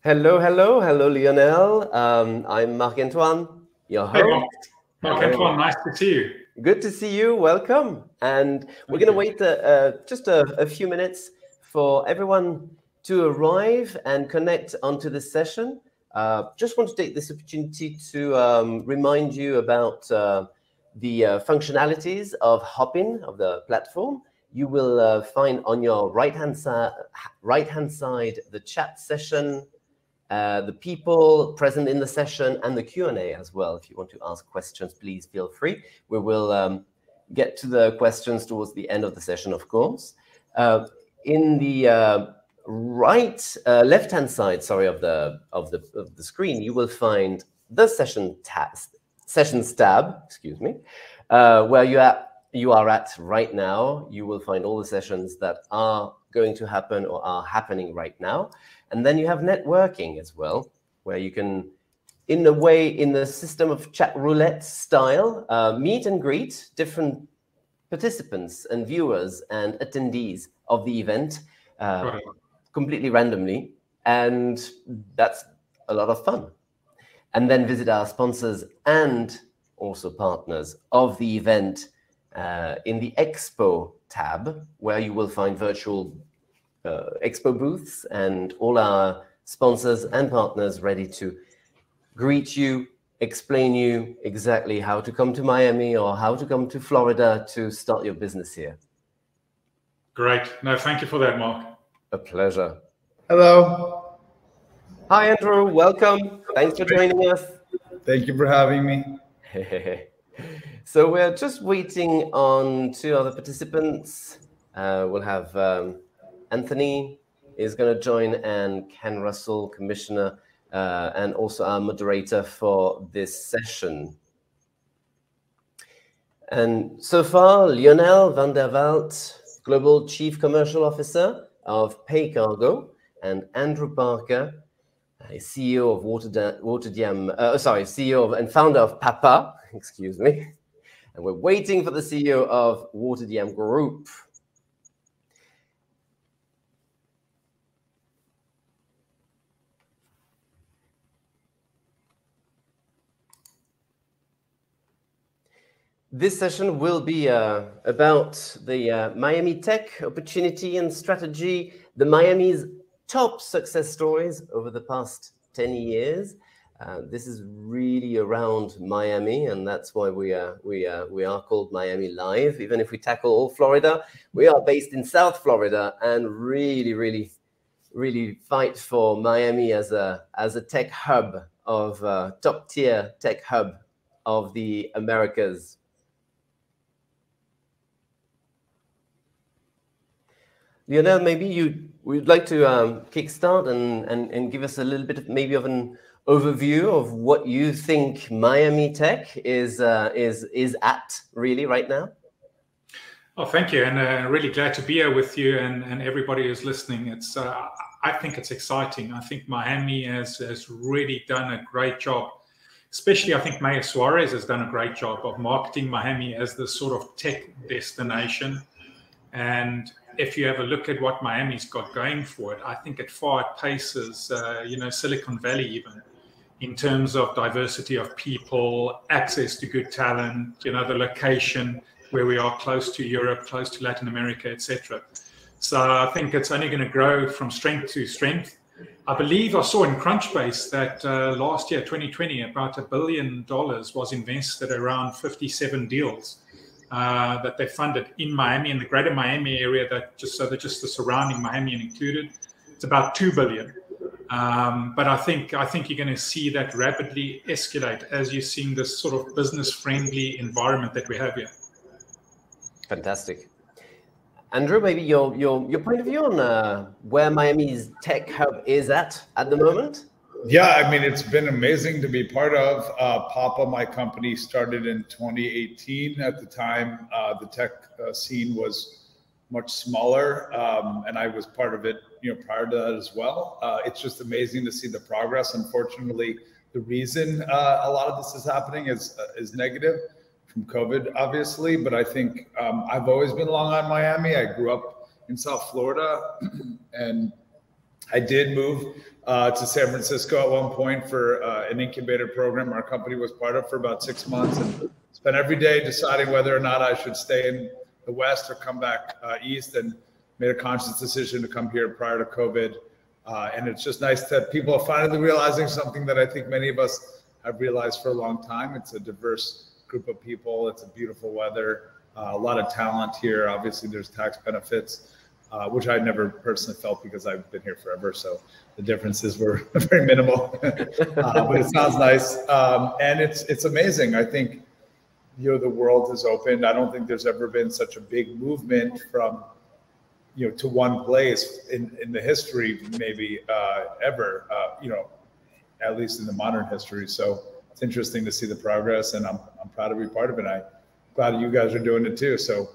Hello, hello, hello, Lionel. I'm Marc-Antoine, your Hey, host. Marc-Antoine, nice to see you. Good to see you. Welcome. And we're going to wait just a few minutes for everyone to arrive and connect onto this session. Just want to take this opportunity to remind you about the functionalities of Hopin, of the platform. You will find on your right-hand side the chat session, the people present in the session, and the Q&A as well. If you want to ask questions, please feel free. We will get to the questions towards the end of the session, of course. In the left-hand side, sorry, of the screen, you will find the Sessions tab, excuse me, where you are at right now. You will find all the sessions that are going to happen or are happening right now. And then you have networking as well, where you can, in a way, in the system of chat roulette style, meet and greet different participants and viewers and attendees of the event completely randomly. And that's a lot of fun. And then visit our sponsors and also partners of the event in the Expo tab, where you will find virtual Expo booths and all our sponsors and partners ready to greet you, explain you exactly how to come to Miami or how to come to Florida to start your business here. Great. No, thank you for that, Mark. A pleasure. Hello. Hi, Andrew. Welcome. Thanks for joining us. Thank you for having me. So we're just waiting on two other participants. We'll have Anthony is going to join, and Ken Russell, Commissioner, and also our moderator for this session. And so far, Lionel van der Walt, Global Chief Commercial Officer of PayCargo, and Andrew Parker, CEO of CEO and founder of Papa, excuse me. And we're waiting for the CEO of Waterdam Group. This session will be about the Miami tech opportunity and strategy, the Miami's top success stories over the past 10 years. This is really around Miami, and that's why we are called Miami Live. Even if we tackle all Florida, we are based in South Florida and really fight for Miami as a tech hub of top tier tech hub of the Americas. Lionel, maybe you would like to kickstart and give us a little bit of maybe of an overview of what you think Miami Tech is at really right now. Oh, thank you, and really glad to be here with you and everybody who's listening. It's I think it's exciting. I think Miami has really done a great job. Especially, I think Mayor Suarez has done a great job of marketing Miami as the sort of tech destination. And if you have a look at what Miami's got going for it, I think it far outpaces, Silicon Valley even, in terms of diversity of people, access to good talent, the location where we are close to Europe, close to Latin America, etc. So I think it's only going to grow from strength to strength. I believe I saw in Crunchbase that last year, 2020, about $1 billion was invested around 57 deals. That they funded in Miami, in the greater Miami area, that just the surrounding Miami included, it's about $2 billion. But I think you're going to see that rapidly escalate as you're seeing this sort of business-friendly environment that we have here. Fantastic. Andrew, maybe your point of view on where Miami's tech hub is at the moment? Yeah, I mean, it's been amazing to be part of. Papa, my company, started in 2018. At the time, the tech scene was much smaller, and I was part of it, prior to that as well. It's just amazing to see the progress. Unfortunately, the reason a lot of this is happening is negative from COVID, obviously. But I think I've always been long on Miami. I grew up in South Florida, and I did move to San Francisco at one point for an incubator program our company was part of for about 6 months, and spent every day deciding whether or not I should stay in the West or come back East, and made a conscious decision to come here prior to COVID. And it's just nice that people are finally realizing something that I think many of us have realized for a long time. It's a diverse group of people. It's a beautiful weather, a lot of talent here. Obviously, there's tax benefits, which I never personally felt because I've been here forever. So the differences were very minimal, but it sounds nice. And it's amazing. I think, the world has opened. I don't think there's ever been such a big movement from, to one place in the history, maybe ever, at least in the modern history. So it's interesting to see the progress, and I'm proud to be part of it. I'm glad you guys are doing it too. So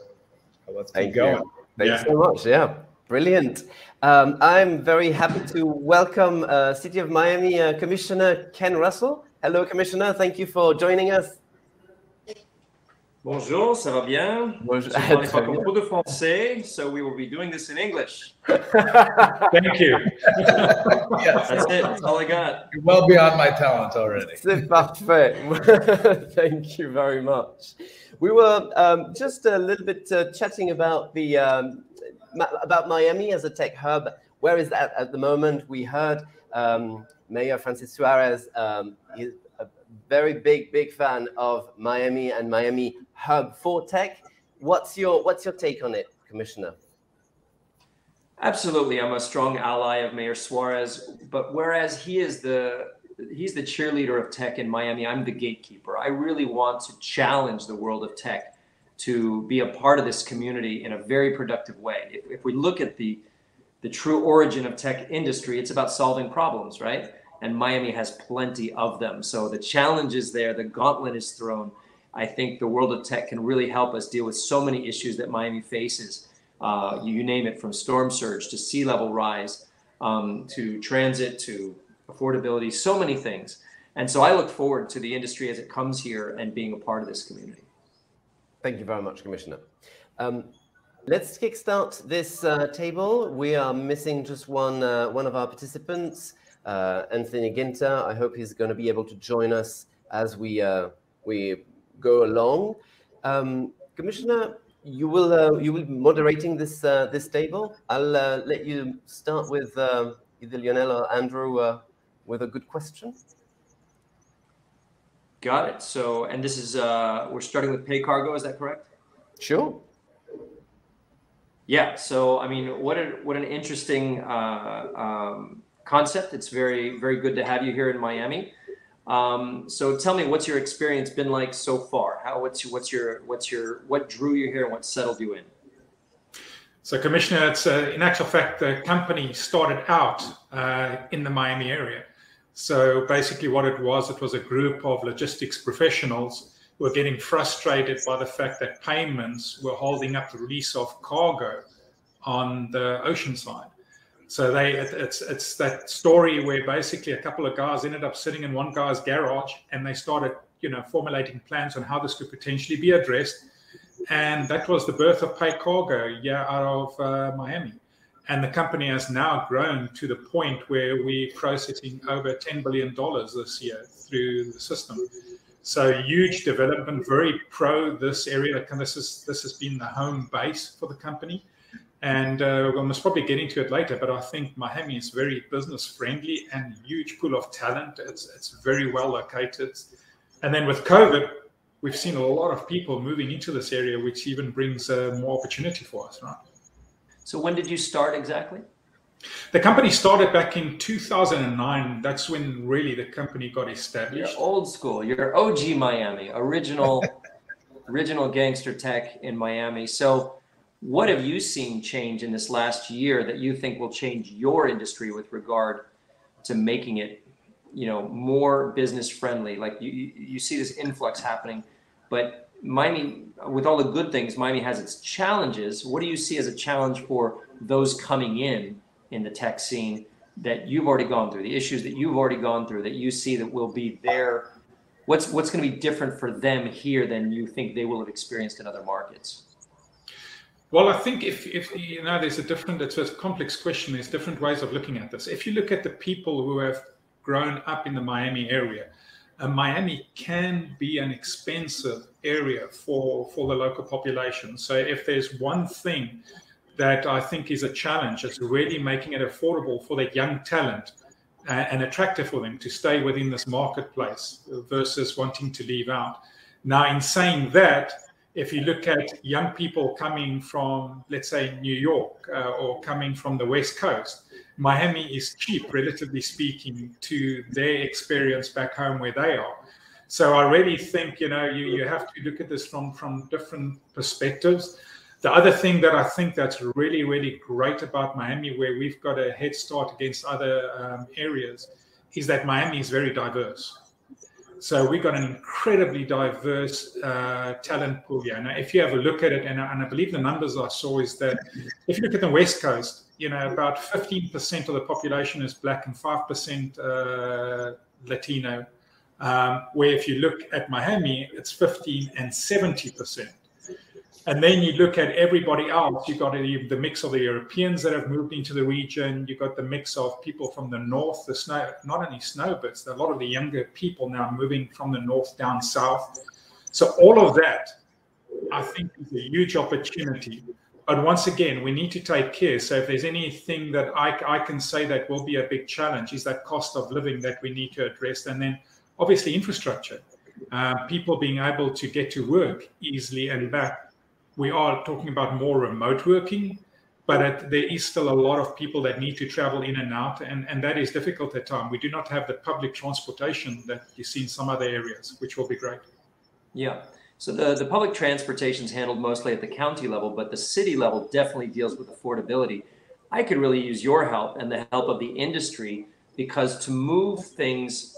let's keep going. Thanks so much. Yeah, brilliant. I'm very happy to welcome City of Miami Commissioner Ken Russell. Hello, Commissioner. Thank you for joining us. Bonjour, ça va bien? Bonjour. Je ne parle pas beaucoup de français, so we will be doing this in English. Thank you. Yes. That's it. That's all I got. You're well beyond my talent already. C'est parfait. Thank you very much. We were just a little bit chatting about about Miami as a tech hub. Where is that at the moment? We heard Mayor Francis Suarez is a very big fan of Miami and Miami hub for tech. What's your take on it, Commissioner? Absolutely. I'm a strong ally of Mayor Suarez, but whereas he's the cheerleader of tech in Miami, I'm the gatekeeper. I really want to challenge the world of tech to be a part of this community in a very productive way. If we look at the true origin of tech industry, it's about solving problems, right? And Miami has plenty of them. So the challenge is there, the gauntlet is thrown. I think the world of tech can really help us deal with so many issues that Miami faces. You name it, from storm surge to sea level rise, to transit, to affordability, so many things. And so I look forward to the industry as it comes here and being a part of this community. Thank you very much, Commissioner. Let's kickstart this table. We are missing just one of our participants, Anthony Ginter. I hope he's going to be able to join us as we go along. Commissioner, you will be moderating this table. I'll let you start with either Lionel or Andrew with a good question. Got it. So, and this is we're starting with PayCargo. Is that correct? Sure. Yeah. So, I mean, what an interesting concept. It's very good to have you here in Miami. So tell me, what's your experience been like so far? What drew you here and what settled you in? So, Commissioner, it's in actual fact, the company started out in the Miami area. So basically what it was a group of logistics professionals who were getting frustrated by the fact that payments were holding up the release of cargo on the ocean side. So it's that story where basically a couple of guys ended up sitting in one guy's garage, and they started, formulating plans on how this could potentially be addressed. And that was the birth of PayCargo out of Miami. And the company has now grown to the point where we're processing over $10 billion this year through the system. So huge development, very pro this area. This has been the home base for the company. And we'll most probably get into it later, but I think Miami is very business friendly and huge pool of talent. It's very well located. And then with COVID, we've seen a lot of people moving into this area, which even brings more opportunity for us, right? So when did you start exactly? The company started back in 2009. That's when really the company got established. You're old school. You're OG Miami, original gangster tech in Miami. So what have you seen change in this last year that you think will change your industry with regard to making it, more business friendly? Like you see this influx happening, but Miami, with all the good things, Miami has its challenges. What do you see as a challenge for those coming in the tech scene that you've already gone through, the issues that you've already gone through that you see that will be there? What's going to be different for them here than you think they will have experienced in other markets? Well, I think if you know, there's it's a complex question. There's different ways of looking at this. If you look at the people who have grown up in the Miami area, Miami can be an expensive area for the local population. So if there's one thing that I think is a challenge, it's really making it affordable for that young talent and attractive for them to stay within this marketplace versus wanting to leave out. Now, in saying that, if you look at young people coming from, let's say, New York or coming from the West Coast, Miami is cheap, relatively speaking, to their experience back home where they are. So I really think, you have to look at this from different perspectives. The other thing that I think that's really, really great about Miami, where we've got a head start against other areas, is that Miami is very diverse. So we've got an incredibly diverse talent pool here. Now, if you have a look at it, and I believe the numbers I saw is that if you look at the West Coast, about 15% of the population is Black and 5% Latino. Where if you look at Miami, it's 15 and 70%. And then you look at everybody else, you've got the mix of the Europeans that have moved into the region. You've got the mix of people from the north, not only snowbirds, a lot of the younger people now moving from the north down south. So all of that, I think, is a huge opportunity. But once again, we need to take care. So if there's anything that I can say that will be a big challenge, is that cost of living that we need to address. And then obviously infrastructure, people being able to get to work easily and back. We are talking about more remote working, but there is still a lot of people that need to travel in and out, and that is difficult at times. We do not have the public transportation that you see in some other areas, which will be great. Yeah. So the public transportation is handled mostly at the county level, but the city level definitely deals with affordability. I could really use your help and the help of the industry, because to move things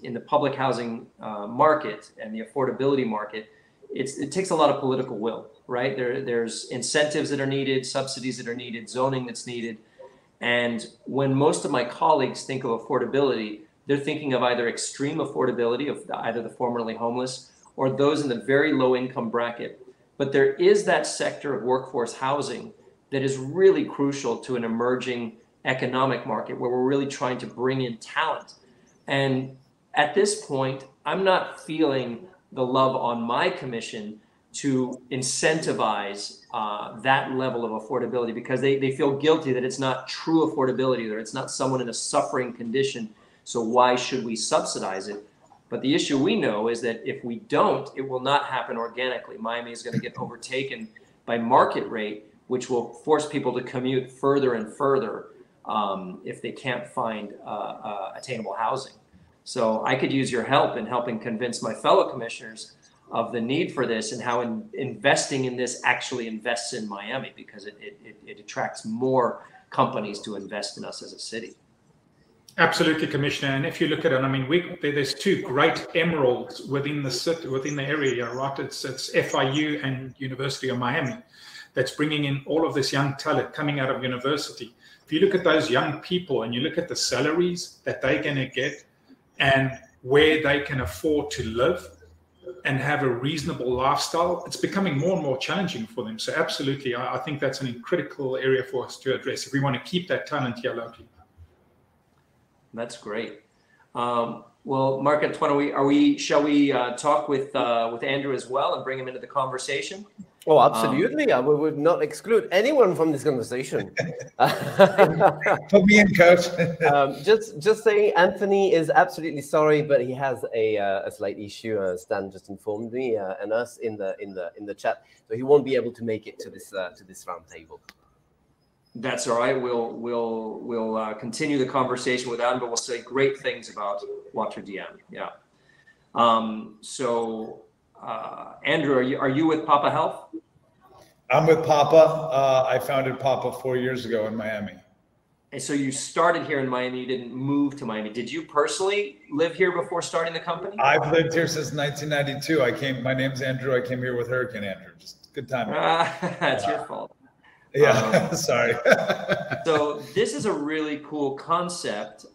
in the public housing market and the affordability market, it takes a lot of political will, right? There's incentives that are needed, subsidies that are needed, zoning that's needed. And when most of my colleagues think of affordability, they're thinking of either extreme affordability of either the formerly homeless or those in the very low income bracket. But there is that sector of workforce housing that is really crucial to an emerging economic market where we're really trying to bring in talent. And at this point, I'm not feeling the love on my commission to incentivize that level of affordability, because they feel guilty that it's not true affordability, or it's not someone in a suffering condition. So why should we subsidize it? But the issue we know is that if we don't, it will not happen organically. Miami is going to get overtaken by market rate, which will force people to commute further and further if they can't find attainable housing. So I could use your help in helping convince my fellow commissioners of the need for this and how investing in this actually invests in Miami, because it attracts more companies to invest in us as a city. Absolutely, Commissioner. And if you look at it, I mean, there's two great emeralds within the city, within the area, right? It's FIU and University of Miami that's bringing in all of this young talent coming out of university. If you look at those young people and you look at the salaries that they're going to get, and where they can afford to live and have a reasonable lifestyle, it's becoming more and more challenging for them. So absolutely, I think that's an critical area for us to address if we want to keep that talent here locally. That's great. Well, Marc-Antoine, shall we talk with Andrew as well and bring him into the conversation? Oh, absolutely. We would not exclude anyone from this conversation. Put me in, coach. Just saying, Anthony is absolutely sorry, but he has a slight issue. Stan just informed me and us in the chat, so he won't be able to make it to this round table. That's all right. We'll continue the conversation without him, but we'll say great things about Water DM. Yeah. Andrew, are you with Papa Health? I'm with Papa. I founded Papa 4 years ago in Miami. And so you started here in Miami. You didn't move to Miami. Did you personally live here before starting the company? I've lived here since 1992. My name's Andrew. I came here with Hurricane Andrew. Just good time. That's your fault. Yeah, sorry. So this is a really cool concept.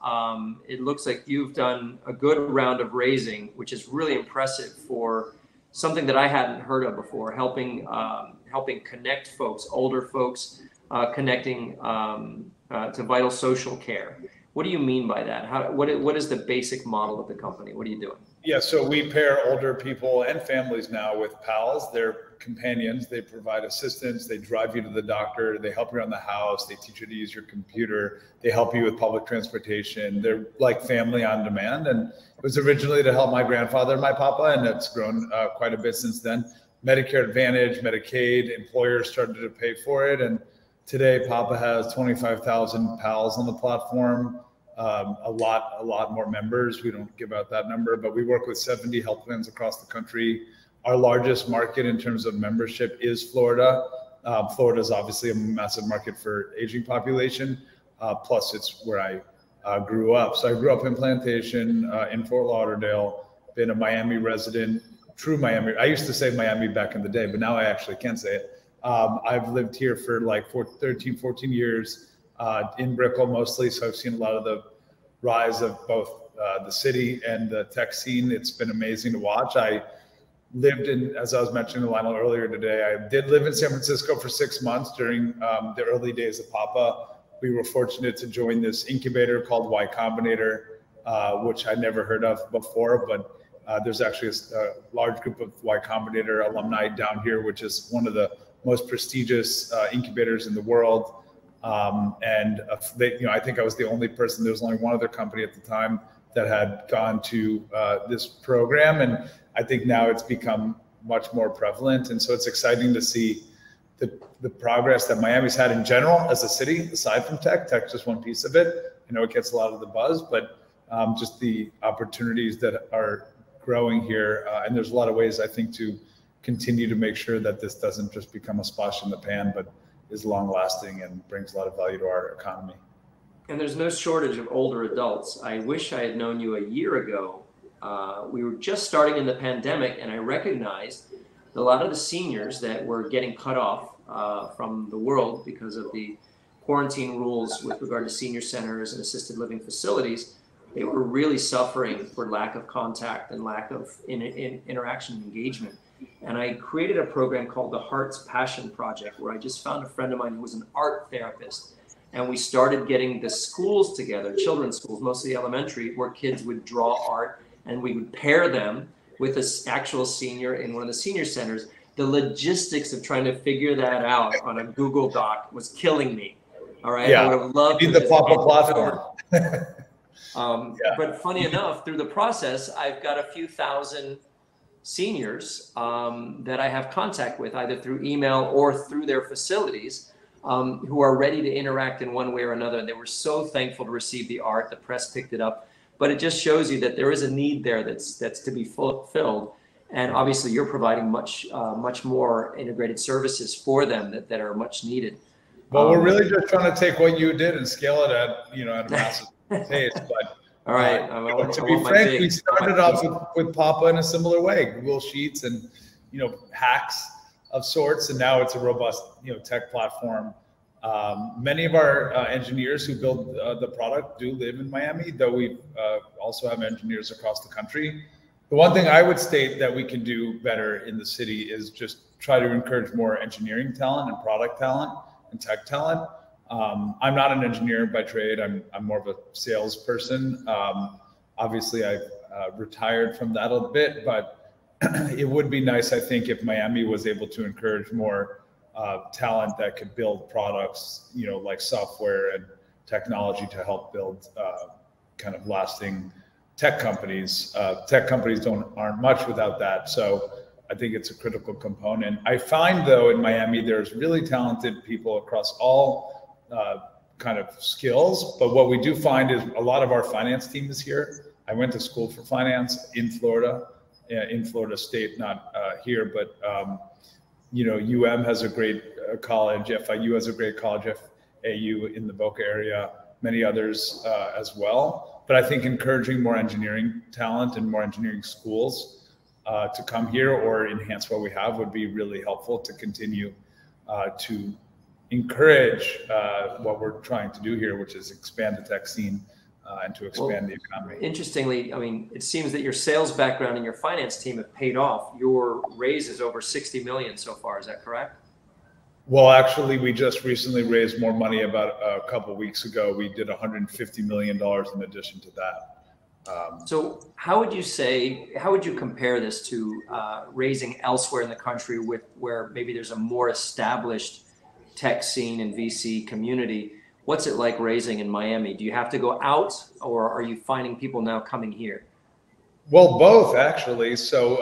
It looks like you've done a good round of raising, which is really impressive for something that I hadn't heard of before, helping connect folks, older folks, connecting to vital social care. What do you mean by that? What is the basic model of the company? What are you doing? Yeah, so we pair older people and families now with pals. They're companions. They provide assistance. They drive you to the doctor. They help you around the house. They teach you to use your computer. They help you with public transportation. They're like family on demand. And it was originally to help my grandfather and my papa, and it's grown quite a bit since then. Medicare Advantage, Medicaid, employers started to pay for it. And today, Papa has 25,000 pals on the platform. A lot more members. We don't give out that number, but we work with 70 health plans across the country. Our largest market in terms of membership is Florida. Florida is obviously a massive market for aging population. Plus it's where I grew up. So I grew up in Plantation, in Fort Lauderdale, been a Miami resident, true Miami. I used to say Miami back in the day, but now I actually can't say it. I've lived here for like 13, 14 years. In Brickell mostly, so I've seen a lot of the rise of both the city and the tech scene. It's been amazing to watch. I lived in, as I was mentioning to Lionel earlier today, I did live in San Francisco for 6 months during the early days of Papa. We were fortunate to join this incubator called Y Combinator, which I never heard of before, but there's actually a large group of Y Combinator alumni down here, which is one of the most prestigious incubators in the world. I think I was the only person. There was only one other company at the time that had gone to this program, and I think now it's become much more prevalent. And so it's exciting to see the progress that Miami's had in general as a city, aside from tech. Tech's just one piece of it. I know it gets a lot of the buzz, but just the opportunities that are growing here. And there's a lot of ways, I think, to continue to make sure that this doesn't just become a splash in the pan, but is long lasting and brings a lot of value to our economy. And there's no shortage of older adults. I wish I had known you a year ago. We were just starting in the pandemic, and I recognized a lot of the seniors that were getting cut off from the world because of the quarantine rules with regard to senior centers and assisted living facilities. They were really suffering for lack of contact and lack of interaction and engagement. And I created a program called the Heart's Passion Project, where I just found a friend of mine who was an art therapist. And we started getting the schools together, children's schools, mostly elementary, where kids would draw art, and we would pair them with an actual senior in one of the senior centers. The logistics of trying to figure that out on a Google Doc was killing me. All right. Yeah. I would have loved to the Papa platform. But funny enough, through the process, I've got a few thousand seniors that I have contact with, either through email or through their facilities, who are ready to interact in one way or another. They were so thankful to receive the art. The press picked it up, but it just shows you that there is a need there that's to be fulfilled. And obviously, you're providing much more integrated services for them that are much needed. Well, we're really just trying to take what you did and scale it at a massive pace. But all right, to be frank, we started off with Papa in a similar way, Google Sheets and hacks of sorts, and now it's a robust tech platform. Many of our engineers who build the product do live in Miami, though we also have engineers across the country. The one thing I would state that we can do better in the city is just try to encourage more engineering talent and product talent and tech talent. I'm not an engineer by trade. I'm more of a salesperson. Obviously, I've retired from that a bit, but it would be nice, I think, if Miami was able to encourage more talent that could build products, like software and technology to help build kind of lasting tech companies. Tech companies aren't much without that. So I think it's a critical component. I find, though, in Miami, there's really talented people across all kind of skills. But what we do find is a lot of our finance team is here. I went to school for finance in Florida State, not here, but UM has a great college, FIU has a great college, FAU in the Boca area, many others as well. But I think encouraging more engineering talent and more engineering schools to come here or enhance what we have would be really helpful to continue to encourage what we're trying to do here, which is expand the tech scene and to expand the economy. Interestingly, I mean, it seems that your sales background and your finance team have paid off. Your raise is over 60 million so far. Is that correct? Well, actually, we just recently raised more money about a couple of weeks ago. We did $150 million in addition to that. So how would you compare this to raising elsewhere in the country where maybe there's a more established tech scene and VC community? What's it like raising in Miami? Do you have to go out, or are you finding people now coming here? Well, both actually. So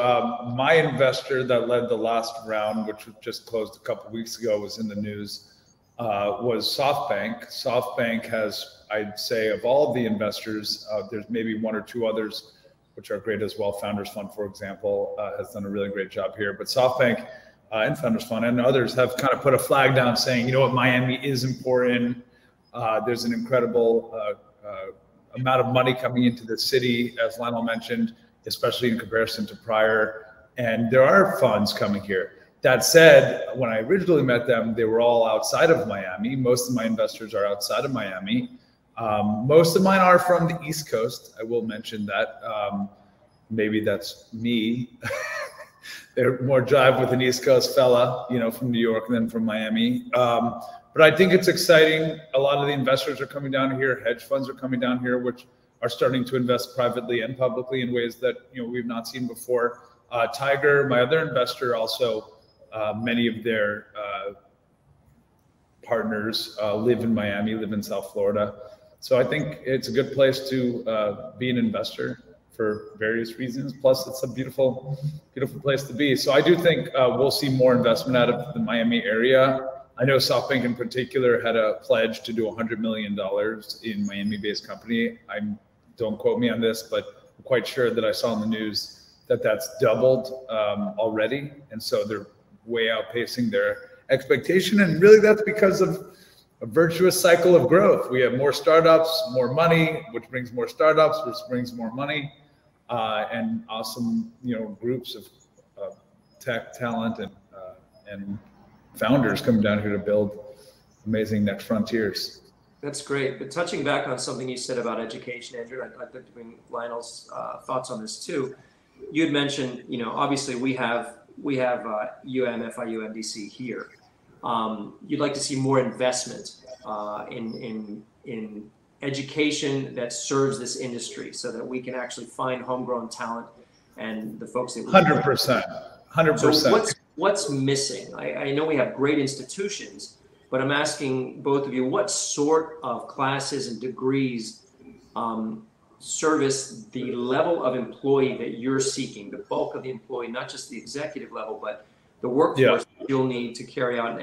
my investor that led the last round, which just closed a couple of weeks ago, was in the news, was SoftBank. SoftBank has, I'd say, of all of the investors, there's maybe one or two others, which are great as well. Founders Fund, for example, has done a really great job here. But SoftBank and Founders Fund and others have kind of put a flag down saying, you know what, Miami is important. There's an incredible amount of money coming into the city, as Lionel mentioned, especially in comparison to prior. And there are funds coming here. That said, when I originally met them, they were all outside of Miami. Most of my investors are outside of Miami. Most of mine are from the East Coast. I will mention that. Maybe that's me. They're more jive with an East Coast fella, you know, from New York than from Miami. But I think it's exciting. A lot of the investors are coming down here. Hedge funds are coming down here, which are starting to invest privately and publicly in ways that, you know, we've not seen before. Tiger, my other investor, also many of their partners live in Miami, live in South Florida. So I think it's a good place to be an investor for various reasons. Plus, it's a beautiful, beautiful place to be. So I do think we'll see more investment out of the Miami area. I know SoftBank in particular had a pledge to do $100 million in Miami-based company. Don't quote me on this, but I'm quite sure that I saw in the news that that's doubled already. And so they're way outpacing their expectation. And really that's because of a virtuous cycle of growth. We have more startups, more money, which brings more startups, which brings more money, and awesome, you know, groups of tech talent and founders coming down here to build amazing next frontiers. That's great. But touching back on something you said about education, Andrew, I'd like to bring Lionel's thoughts on this too. You had mentioned, you know, obviously we have UM, FIU, MDC here. You'd like to see more investment in education that serves this industry, so that we can actually find homegrown talent and the folks that we 100%. So what's missing? I know we have great institutions, but I'm asking both of you, what sort of classes and degrees service the level of employee that you're seeking, the bulk of the employee, not just the executive level, but the workforce that you'll need to carry on.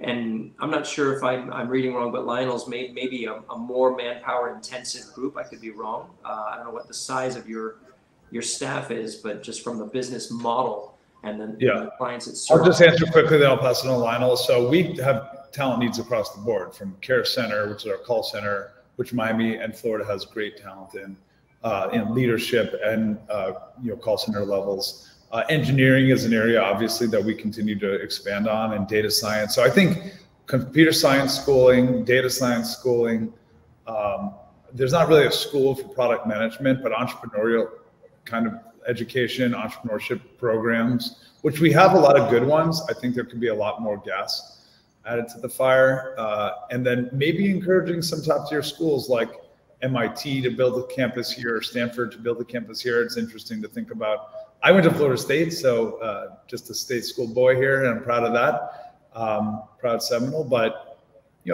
And I'm not sure if I'm reading wrong, but Lionel's maybe a more manpower intensive group. I could be wrong. I don't know what the size of your staff is, but just from the business model and then the clients it serves. I'll just answer quickly, then I'll pass it on to Lionel. So we have talent needs across the board, from care center, which is our call center, which Miami and Florida has great talent in leadership and call center levels. Engineering is an area, obviously, that we continue to expand on, and data science. So I think computer science schooling, data science schooling, there's not really a school for product management, but entrepreneurial kind of education, entrepreneurship programs, which we have a lot of good ones. I think there could be a lot more gas added to the fire. And then maybe encouraging some top tier schools like MIT to build a campus here, or Stanford to build a campus here. It's interesting to think about. I went to Florida State, so just a state school boy here, and I'm proud of that. Proud Seminole, but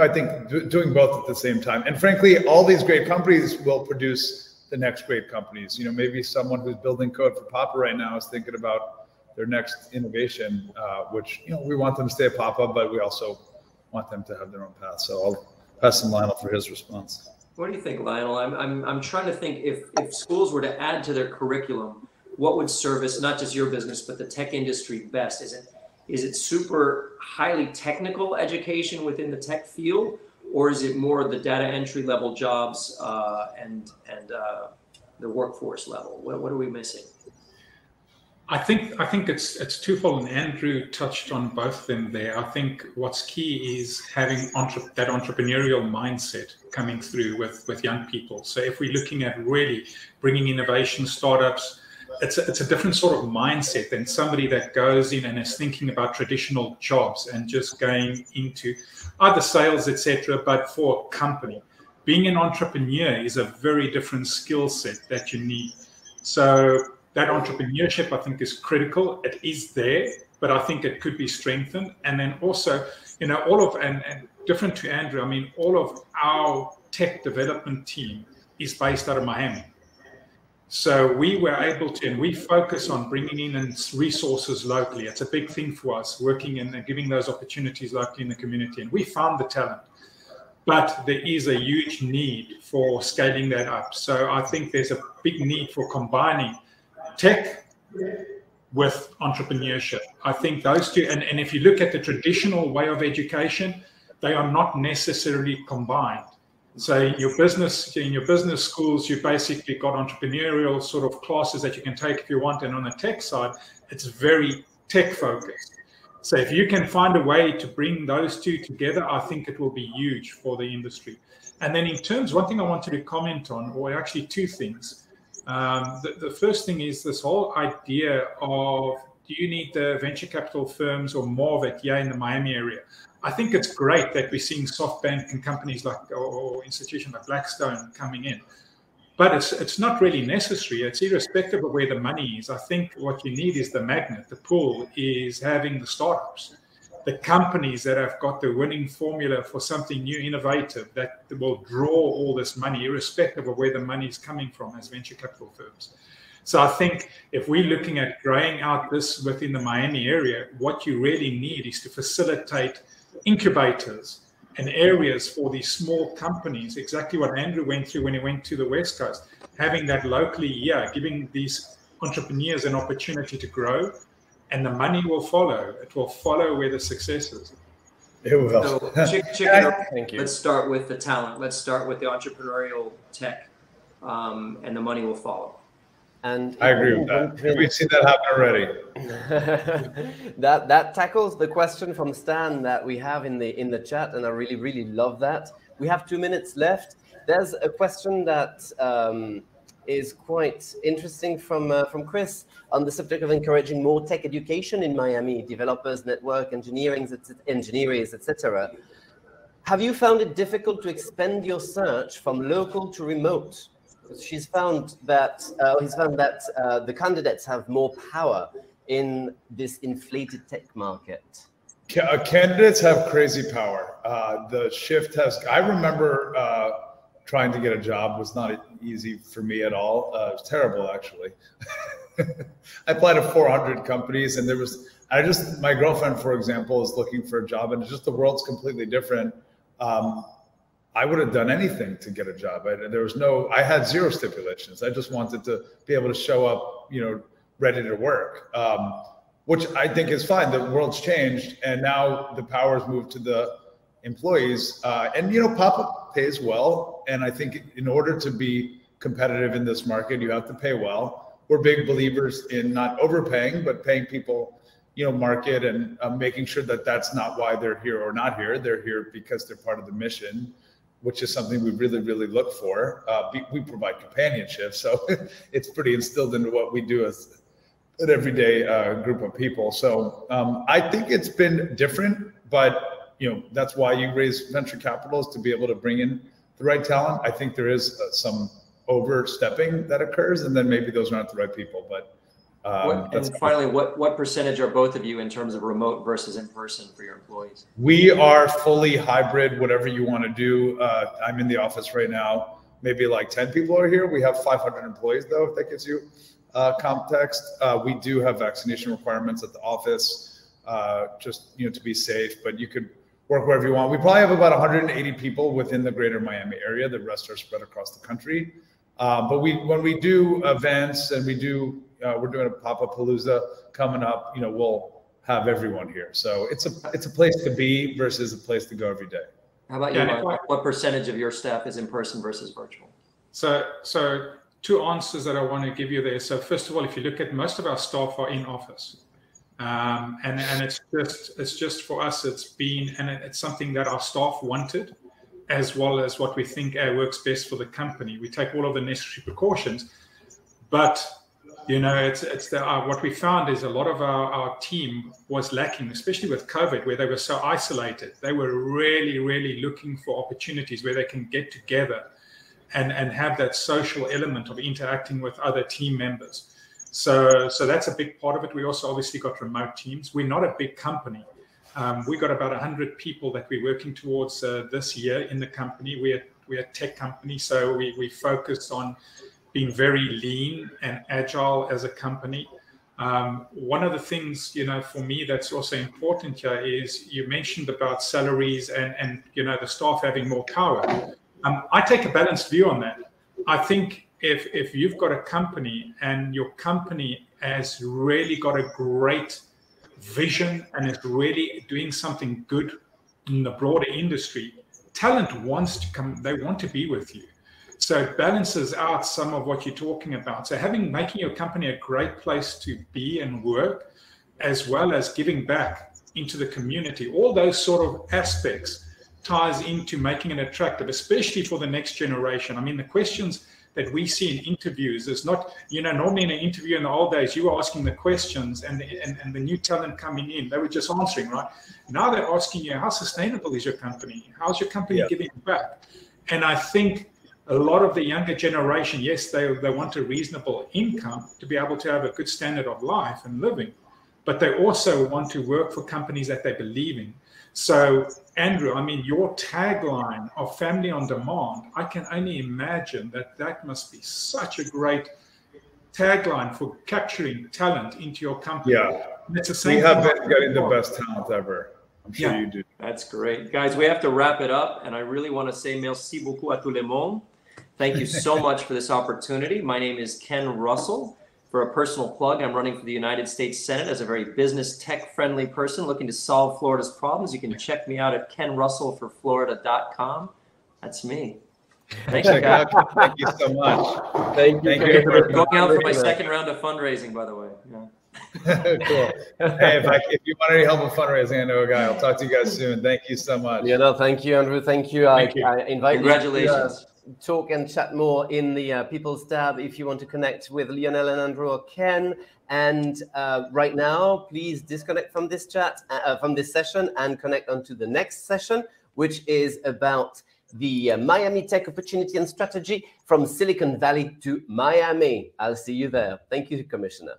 I think doing both at the same time. And frankly, all these great companies will produce the next great companies. Maybe someone who's building code for Papa right now is thinking about their next innovation, which we want them to stay at Papa, but we also want them to have their own path. So I'll pass to Lionel for his response. What do you think, Lionel? I'm trying to think if schools were to add to their curriculum, what would service not just your business but the tech industry best? Is it super highly technical education within the tech field, or is it more the data entry level jobs and the workforce level? What are we missing? I think it's twofold, and Andrew touched on both of them there. I think what's key is having that entrepreneurial mindset coming through with young people. So if we're looking at really bringing innovation, startups, it's a different sort of mindset than somebody that goes in and is thinking about traditional jobs and just going into either sales, etc. But for a company, being an entrepreneur is a very different skill set that you need. So that entrepreneurship, I think, is critical. It is there, but I think it could be strengthened. And then also, and different to Andrew, I mean, all of our tech development team is based out of Miami. So we were able to, and we focus on bringing in resources locally. It's a big thing for us, working and giving those opportunities locally in the community. And we found the talent, but there is a huge need for scaling that up. So I think there's a big need for combining tech with entrepreneurship. I think those two, and if you look at the traditional way of education, they are not necessarily combined. So in your business schools, you basically got entrepreneurial sort of classes that you can take if you want, and on the tech side, it's very tech focused. So if you can find a way to bring those two together, I think it will be huge for the industry. And then in terms, one thing I wanted to comment on, or actually two things. The first thing is this whole idea of, do you need the venture capital firms or more of it here in the Miami area? I think it's great that we're seeing SoftBank and companies like, or institutions like Blackstone coming in, but it's not really necessary. It's irrespective of where the money is. I think what you need is the magnet. The pull is having the startups, the companies that have got the winning formula for something new, innovative, that will draw all this money, irrespective of where the money is coming from as venture capital firms. So I think if we're looking at growing out this within the Miami area, what you really need is to facilitate incubators and areas for these small companies, exactly what Andrew went through when he went to the West Coast, having that locally, giving these entrepreneurs an opportunity to grow, and the money will follow. It will follow where the success is. It will. So, Thank you. Let's start with the talent. Let's start with the entrepreneurial tech, and the money will follow. And I agree with that. We've seen that happen already. that tackles the question from Stan that we have in the chat, and I really love that. We have 2 minutes left. There's a question that is quite interesting from Chris on the subject of encouraging more tech education in Miami, developers, network, engineers, etc. Have you found it difficult to expand your search from local to remote? He's found that the candidates have more power in this inflated tech market. Candidates have crazy power. The shift has, I remember trying to get a job was not easy for me at all. It was terrible, actually. I applied to 400 companies, and my girlfriend, for example, is looking for a job, and just the world's completely different. I would have done anything to get a job. I had zero stipulations. I just wanted to be able to show up, ready to work, which I think is fine. The world's changed, and now the power's moved to the employees. And Papa pays well, and I think in order to be competitive in this market, you have to pay well. We're big believers in not overpaying, but paying people, market, and making sure that that's not why they're here or not here. They're here because they're part of the mission, which is something we really look for. We provide companionship, so it's pretty instilled into what we do as an everyday group of people. So I think it's been different, but that's why you raise venture capitals, to be able to bring in the right talent. I think there is some overstepping that occurs, and then maybe those aren't the right people. But and finally, what percentage are both of you in terms of remote versus in person for your employees? We are fully hybrid, whatever you want to do. I'm in the office right now. Maybe like 10 people are here. We have 500 employees, though, if that gives you context. We do have vaccination requirements at the office, just to be safe, but you could work wherever you want. We probably have about 180 people within the greater Miami area. The rest are spread across the country. But when we do events, and we're doing a Pop-Up-Palooza coming up, we'll have everyone here. So it's a place to be versus a place to go every day. How about you, Mark? What percentage of your staff is in person versus virtual? So two answers that I want to give you there. So first of all, if you look at most of our staff are in office. And it's just for us, it's something that our staff wanted, as well as what we think works best for the company. We take all of the necessary precautions, but what we found is a lot of our team was lacking, especially with COVID, where they were so isolated. They were really, really looking for opportunities where they can get together and have that social element of interacting with other team members. So that's a big part of it. We also obviously got remote teams. We're not a big company. We got about 100 people that we're working towards this year in the company. We're a tech company, so we focus on being very lean and agile as a company. One of the things, for me that's also important here is you mentioned about salaries and the staff having more power. I take a balanced view on that. I think if you've got a company and your company has really got a great vision and is really doing something good in the broader industry, talent wants to come, they want to be with you. So it balances out some of what you're talking about. So making your company a great place to be and work, as well as giving back into the community, all those sort of aspects ties into making it attractive, especially for the next generation. I mean, the questions that we see in interviews is not, normally in an interview in the old days, you were asking the questions and the new talent coming in, they were just answering, right? Now they're asking you, how sustainable is your company? How's your company giving back? And I think a lot of the younger generation, yes, they want a reasonable income to be able to have a good standard of life and living, but they also want to work for companies that they believe in. So, Andrew, I mean, your tagline of family on demand, I can only imagine that must be such a great tagline for capturing talent into your company. Yeah, it's the same. We have been getting the best talent ever. I'm sure you do. That's great. Guys, we have to wrap it up, and I really want to say merci beaucoup à tout le monde. Thank you so much for this opportunity. My name is Ken Russell. For a personal plug, I'm running for the United States Senate as a very business tech-friendly person looking to solve Florida's problems. You can check me out at kenrussellforflorida.com. That's me. Thank you, guys. Thank you so much. Thank you. I'm going out for my second round of fundraising, by the way. Yeah. Cool. Hey, if you want any help with fundraising, I know a guy. I'll talk to you guys soon. Thank you so much. Thank you, Andrew. Thank you. I invite Congratulations. you to talk and chat more in the People's tab if you want to connect with Lionel and Andrew or Ken. And right now, please disconnect from this chat, from this session, and connect onto the next session, which is about the Miami Tech Opportunity and Strategy from Silicon Valley to Miami. I'll see you there. Thank you, Commissioner.